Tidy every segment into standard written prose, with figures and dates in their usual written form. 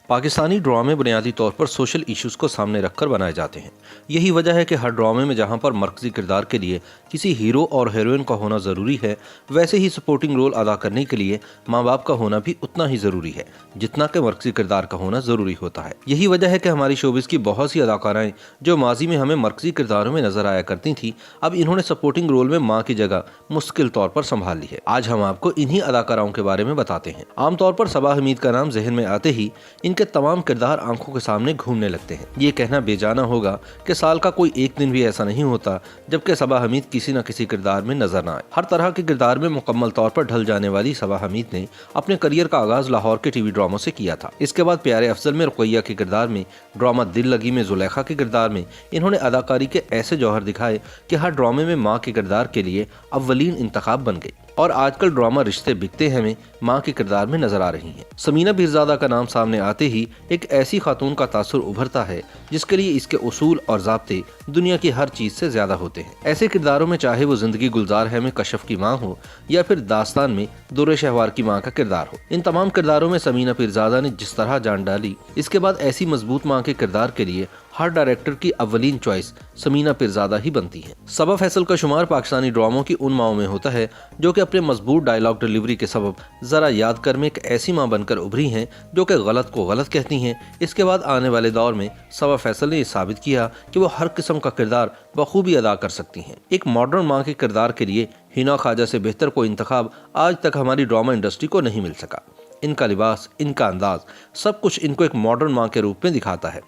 پاکستانی ڈرامے بنیادی طور پر سوشل ایشوز کو سامنے رکھ کر بنائے جاتے ہیں۔ یہی وجہ ہے کہ ہر ڈرامے میں جہاں پر مرکزی کردار کے لیے کسی ہیرو اور ہیروئن کا ہونا ضروری ہے، ویسے ہی سپورٹنگ رول ادا کرنے کے لیے ماں باپ کا ہونا بھی اتنا ہی ضروری ہے جتنا کہ مرکزی کردار کا ہونا ضروری ہوتا ہے۔ یہی وجہ ہے کہ ہماری شوبز کی بہت سی اداکارائیں جو ماضی میں ہمیں مرکزی کرداروں میں نظر آیا کرتی تھیں، اب انہوں نے سپورٹنگ رول میں ماں کی جگہ مستقل طور پر سنبھال لی ہے۔ آج ہم آپ کو انہی اداکاراؤں کے بارے میں بتاتے ہیں۔ عام طور پر صبا حمید کا نام ذہن میں آتے ہی ان کے تمام کردار آنکھوں کے سامنے گھومنے لگتے ہیں۔ یہ کہنا بے جانا ہوگا کہ سال کا کوئی ایک دن بھی ایسا نہیں ہوتا جبکہ صبا حمید کسی نہ کسی کردار میں نظر نہ آئے۔ ہر طرح کے کردار میں مکمل طور پر ڈھل جانے والی صبا حمید نے اپنے کریئر کا آغاز لاہور کے ٹی وی ڈراموں سے کیا تھا۔ اس کے بعد پیارے افضل میں رقیہ کے کردار میں، ڈرامہ دل لگی میں زلیخا کے کردار میں انہوں نے اداکاری کے ایسے جوہر دکھائے کہ ہر ڈرامے میں ماں کے کردار کے لیے اولین انتخاب بن گئی، اور آج کل ڈرامہ رشتے بکتے ہیں میں ماں کے کردار میں نظر آ رہی ہیں۔ سمینہ پیرزادہ کا نام سامنے آتے ہی ایک ایسی خاتون کا تاثر ابھرتا ہے جس کے لیے اس کے اصول اور ضابطے دنیا کی ہر چیز سے زیادہ ہوتے ہیں۔ ایسے کرداروں میں چاہے وہ زندگی گلزار ہے میں کشف کی ماں ہو یا پھر داستان میں در شہوار کی ماں کا کردار ہو، ان تمام کرداروں میں سمینہ پیرزادہ نے جس طرح جان ڈالی، اس کے بعد ایسی مضبوط ماں کے کردار کے لیے ہر ڈائریکٹر کی اولین چوائس سمینہ پیرزادہ ہی بنتی ہے۔ صبا فیصل کا شمار پاکستانی ڈراموں کی ان ماؤں میں ہوتا ہے جو کہ اپنے مضبوط ڈائلاگ ڈیلیوری کے سبب ذرا یاد کر میں ایک ایسی ماں بن کر ابھری ہیں جو کہ غلط کو غلط کہتی ہیں۔ اس کے بعد آنے والے دور میں صبا فیصل نے یہ ثابت کیا کہ وہ ہر قسم کا کردار بخوبی ادا کر سکتی ہیں۔ ایک ماڈرن ماں کے کردار کے لیے حنا خواجہ سے بہتر کوئی انتخاب آج تک ہماری ڈرامہ انڈسٹری کو نہیں مل سکا۔ ان کا لباس، ان کا انداز، سب کچھ ان کو ایک ماڈرن ماں کے روپ میں دکھاتا ہے۔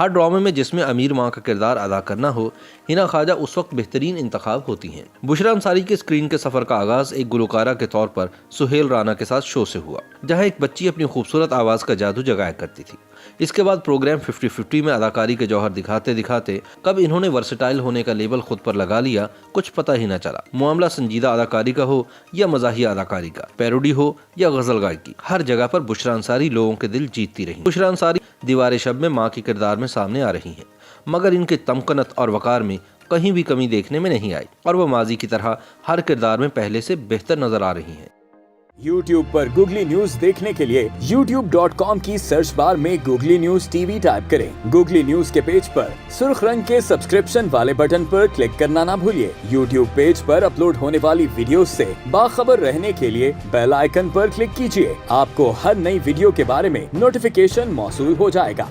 ہر ڈرامے میں جس میں امیر ماں کا کردار ادا کرنا ہو، حنا خواجہ اس وقت بہترین انتخاب ہوتی ہیں۔ بشریٰ انصاری کے اسکرین کے سفر کا آغاز ایک گلوکارہ کے طور پر سہیل رانا کے ساتھ شو سے ہوا، جہاں ایک بچی اپنی خوبصورت آواز کا جادو جگایا کرتی تھی۔ اس کے بعد پروگرام 50-50 میں اداکاری کے جوہر دکھاتے دکھاتے کب انہوں نے ورسٹائل ہونے کا لیبل خود پر لگا لیا، کچھ پتہ ہی نہ چلا۔ معاملہ سنجیدہ اداکاری کا ہو یا مزاحیہ اداکاری کا، پیروڈی ہو یا غزل گائکی، ہر جگہ پر بشریٰ انصاری لوگوں کے دل جیتتی رہی۔ بشریٰ انصاری دیوار شب میں ماں کے کردار میں سامنے آ رہی ہیں، مگر ان کے تمکنت اور وقار میں کہیں بھی کمی دیکھنے میں نہیں آئی، اور وہ ماضی کی طرح ہر کردار میں پہلے سے بہتر نظر آ رہی ہیں۔ YouTube پر گوگلی نیوز دیکھنے کے لیے youtube.com کی سرچ بار میں googly news T V type کریں۔ گوگلی نیوز کے پیج پر سرخ رنگ کے سبسکرپشن والے بٹن پر کلک کرنا نہ بھولیے۔ YouTube پیج پر اپلوڈ ہونے والی ویڈیوز سے باخبر رہنے کے لیے بیل آئیکن پر کلک کیجیے۔ آپ کو ہر نئی ویڈیو کے بارے میں نوٹیفیکیشن موصول ہو جائے گا۔